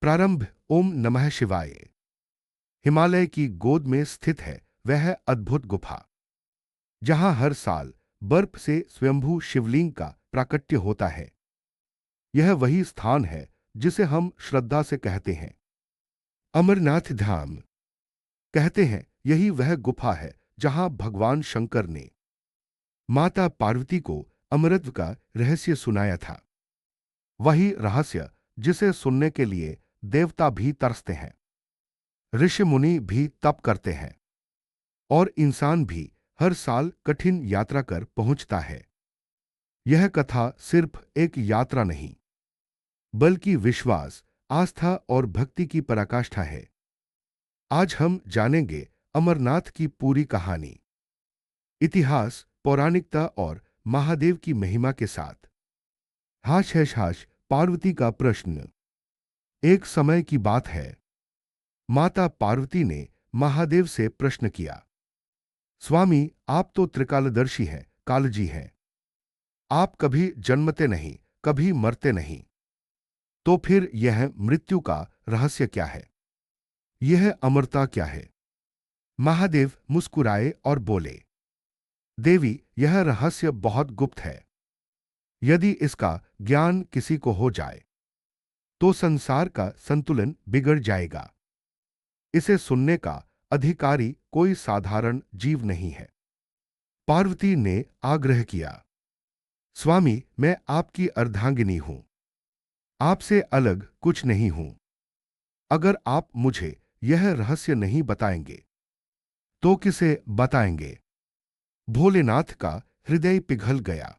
प्रारंभ। ओम नमः शिवाय। हिमालय की गोद में स्थित है वह अद्भुत गुफा, जहां हर साल बर्फ से स्वयंभू शिवलिंग का प्राकट्य होता है। यह वही स्थान है जिसे हम श्रद्धा से कहते हैं अमरनाथ धाम। कहते हैं यही वह गुफा है जहां भगवान शंकर ने माता पार्वती को अमरत्व का रहस्य सुनाया था। वही रहस्य जिसे सुनने के लिए देवता भी तरसते हैं, ऋषि मुनि भी तप करते हैं और इंसान भी हर साल कठिन यात्रा कर पहुंचता है। यह कथा सिर्फ एक यात्रा नहीं, बल्कि विश्वास, आस्था और भक्ति की पराकाष्ठा है। आज हम जानेंगे अमरनाथ की पूरी कहानी, इतिहास, पौराणिकता और महादेव की महिमा के साथ। हाश है हाश पार्वती का प्रश्न। एक समय की बात है, माता पार्वती ने महादेव से प्रश्न किया, स्वामी, आप तो त्रिकालदर्शी हैं, कालजी हैं। आप कभी जन्मते नहीं, कभी मरते नहीं, तो फिर यह मृत्यु का रहस्य क्या है? यह अमरता क्या है? महादेव मुस्कुराए और बोले, देवी, यह रहस्य बहुत गुप्त है। यदि इसका ज्ञान किसी को हो जाए तो संसार का संतुलन बिगड़ जाएगा। इसे सुनने का अधिकारी कोई साधारण जीव नहीं है। पार्वती ने आग्रह किया, स्वामी, मैं आपकी अर्धांगिनी हूं, आपसे अलग कुछ नहीं हूं। अगर आप मुझे यह रहस्य नहीं बताएंगे तो किसे बताएंगे? भोलेनाथ का हृदय पिघल गया।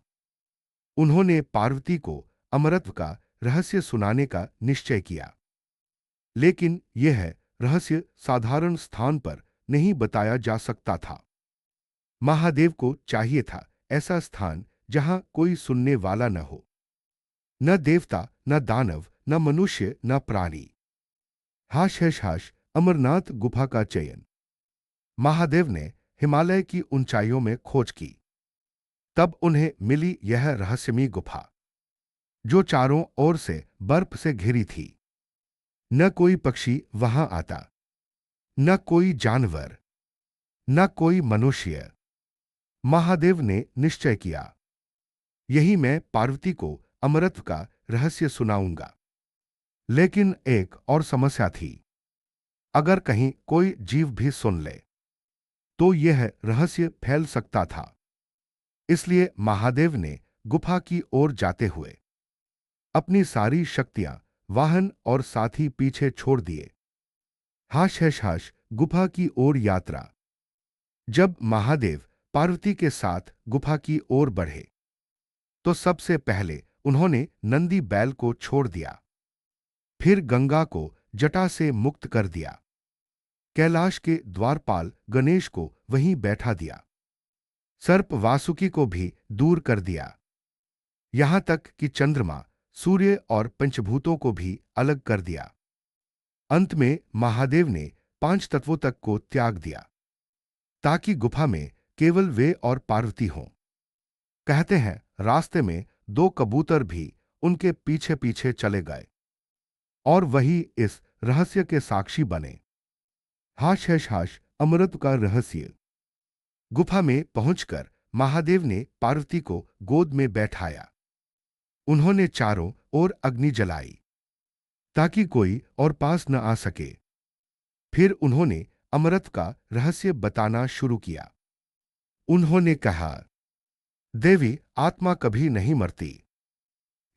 उन्होंने पार्वती को अमरत्व का रहस्य सुनाने का निश्चय किया, लेकिन यह रहस्य साधारण स्थान पर नहीं बताया जा सकता था। महादेव को चाहिए था ऐसा स्थान जहां कोई सुनने वाला न हो, न देवता, न दानव, न मनुष्य, न प्राणी। हाश है हाश अमरनाथ गुफा का चयन। महादेव ने हिमालय की ऊंचाइयों में खोज की। तब उन्हें मिली यह रहस्यमयी गुफा, जो चारों ओर से बर्फ से घिरी थी। न कोई पक्षी वहां आता, न कोई जानवर, न कोई मनुष्य। महादेव ने निश्चय किया, यही मैं पार्वती को अमरत्व का रहस्य सुनाऊंगा। लेकिन एक और समस्या थी, अगर कहीं कोई जीव भी सुन ले तो यह रहस्य फैल सकता था। इसलिए महादेव ने गुफा की ओर जाते हुए अपनी सारी शक्तियां, वाहन और साथी पीछे छोड़ दिए। हाश है हाश गुफा की ओर यात्रा। जब महादेव पार्वती के साथ गुफा की ओर बढ़े तो सबसे पहले उन्होंने नंदी बैल को छोड़ दिया, फिर गंगा को जटा से मुक्त कर दिया, कैलाश के द्वारपाल गणेश को वहीं बैठा दिया, सर्प वासुकी को भी दूर कर दिया, यहां तक कि चंद्रमा, सूर्य और पंचभूतों को भी अलग कर दिया। अंत में महादेव ने 5 तत्वों तक को त्याग दिया, ताकि गुफा में केवल वे और पार्वती हों। कहते हैं रास्ते में 2 कबूतर भी उनके पीछे पीछे चले गए और वही इस रहस्य के साक्षी बने। हाश है हाश अमृत का रहस्य। गुफा में पहुंचकर महादेव ने पार्वती को गोद में बैठाया। उन्होंने चारों ओर अग्नि जलाई ताकि कोई और पास न आ सके। फिर उन्होंने अमृत का रहस्य बताना शुरू किया। उन्होंने कहा, देवी, आत्मा कभी नहीं मरती।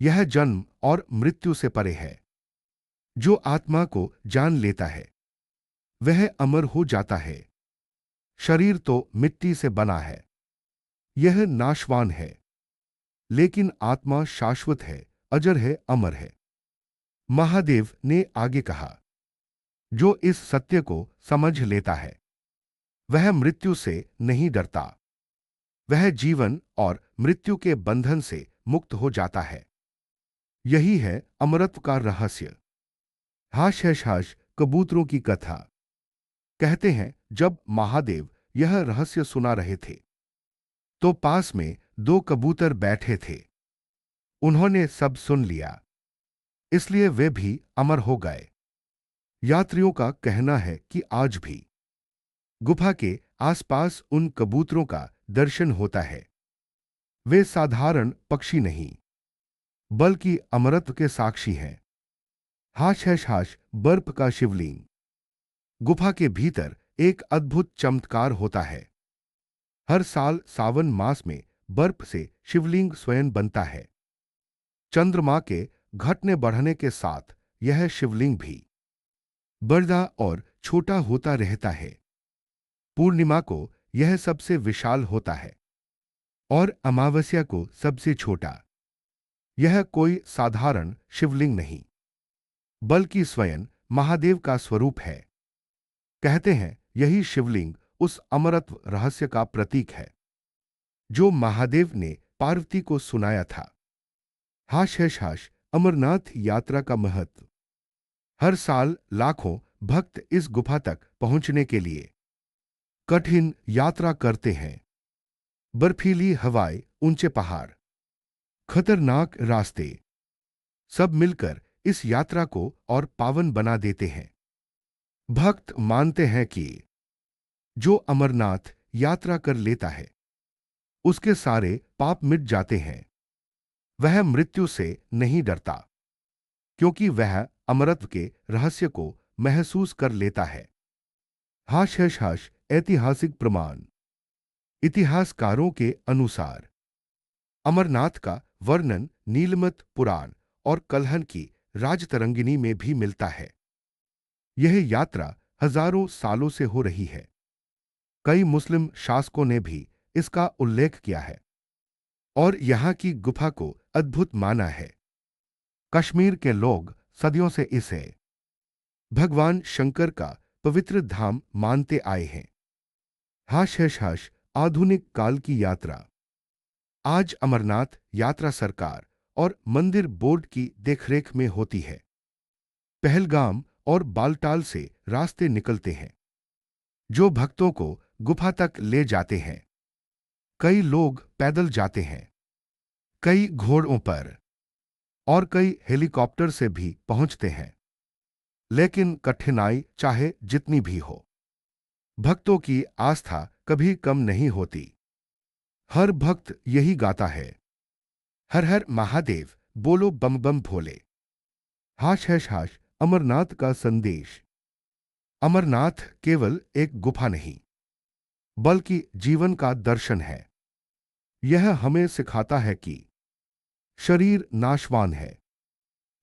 यह जन्म और मृत्यु से परे है। जो आत्मा को जान लेता है वह अमर हो जाता है। शरीर तो मिट्टी से बना है, यह नाशवान है, लेकिन आत्मा शाश्वत है, अजर है, अमर है। महादेव ने आगे कहा, जो इस सत्य को समझ लेता है वह मृत्यु से नहीं डरता। वह जीवन और मृत्यु के बंधन से मुक्त हो जाता है। यही है अमरत्व का रहस्य। हाश है हाश कबूतरों की कथा। कहते हैं जब महादेव यह रहस्य सुना रहे थे तो पास में 2 कबूतर बैठे थे। उन्होंने सब सुन लिया, इसलिए वे भी अमर हो गए। यात्रियों का कहना है कि आज भी गुफा के आसपास उन कबूतरों का दर्शन होता है। वे साधारण पक्षी नहीं, बल्कि अमरत्व के साक्षी हैं। हाश है हाश बर्फ का शिवलिंग। गुफा के भीतर एक अद्भुत चमत्कार होता है। हर साल सावन मास में बर्फ से शिवलिंग स्वयं बनता है। चंद्रमा के घटने बढ़ने के साथ यह शिवलिंग भी बड़ा और छोटा होता रहता है। पूर्णिमा को यह सबसे विशाल होता है और अमावस्या को सबसे छोटा। यह कोई साधारण शिवलिंग नहीं, बल्कि स्वयं महादेव का स्वरूप है। कहते हैं यही शिवलिंग उस अमरत्व रहस्य का प्रतीक है जो महादेव ने पार्वती को सुनाया था। हाश है हाश अमरनाथ यात्रा का महत्व। हर साल लाखों भक्त इस गुफा तक पहुंचने के लिए कठिन यात्रा करते हैं। बर्फीली हवाएं, ऊंचे पहाड़, खतरनाक रास्ते, सब मिलकर इस यात्रा को और पावन बना देते हैं। भक्त मानते हैं कि जो अमरनाथ यात्रा कर लेता है उसके सारे पाप मिट जाते हैं। वह मृत्यु से नहीं डरता, क्योंकि वह अमरत्व के रहस्य को महसूस कर लेता है। हाश है हाश ऐतिहासिक प्रमाण। इतिहासकारों के अनुसार अमरनाथ का वर्णन नीलमत पुराण और कल्हन की राजतरंगिनी में भी मिलता है। यह यात्रा हजारों सालों से हो रही है। कई मुस्लिम शासकों ने भी इसका उल्लेख किया है और यहाँ की गुफा को अद्भुत माना है। कश्मीर के लोग सदियों से इसे भगवान शंकर का पवित्र धाम मानते आए हैं। हाश है हाश आधुनिक काल की यात्रा। आज अमरनाथ यात्रा सरकार और मंदिर बोर्ड की देखरेख में होती है। पहलगाम और बालटाल से रास्ते निकलते हैं जो भक्तों को गुफा तक ले जाते हैं। कई लोग पैदल जाते हैं, कई घोड़ों पर और कई हेलीकॉप्टर से भी पहुंचते हैं। लेकिन कठिनाई चाहे जितनी भी हो, भक्तों की आस्था कभी कम नहीं होती। हर भक्त यही गाता है, हर हर महादेव, बोलो बम बम भोले। हाश है हाश अमरनाथ का संदेश। अमरनाथ केवल एक गुफा नहीं, बल्कि जीवन का दर्शन है। यह हमें सिखाता है कि शरीर नाशवान है,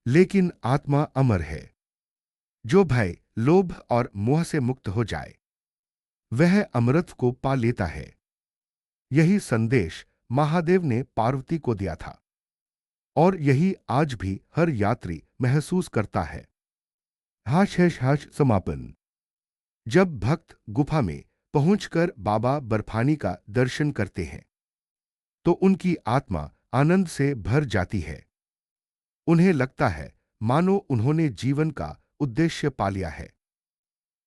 लेकिन आत्मा अमर है। जो भय, लोभ और मोह से मुक्त हो जाए वह अमृत को पा लेता है। यही संदेश महादेव ने पार्वती को दिया था और यही आज भी हर यात्री महसूस करता है। हाश है हाश समापन। जब भक्त गुफा में पहुंचकर बाबा बर्फानी का दर्शन करते हैं तो उनकी आत्मा आनंद से भर जाती है। उन्हें लगता है मानो उन्होंने जीवन का उद्देश्य पा लिया है।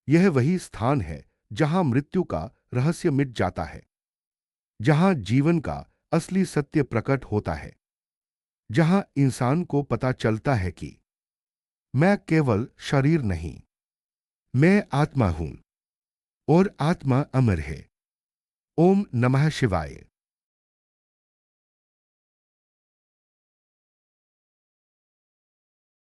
यह वही स्थान है जहां मृत्यु का रहस्य मिट जाता है, जहां जीवन का असली सत्य प्रकट होता है, जहां इंसान को पता चलता है कि मैं केवल शरीर नहीं, मैं आत्मा हूं और आत्मा अमर है। ओम नमः शिवाय।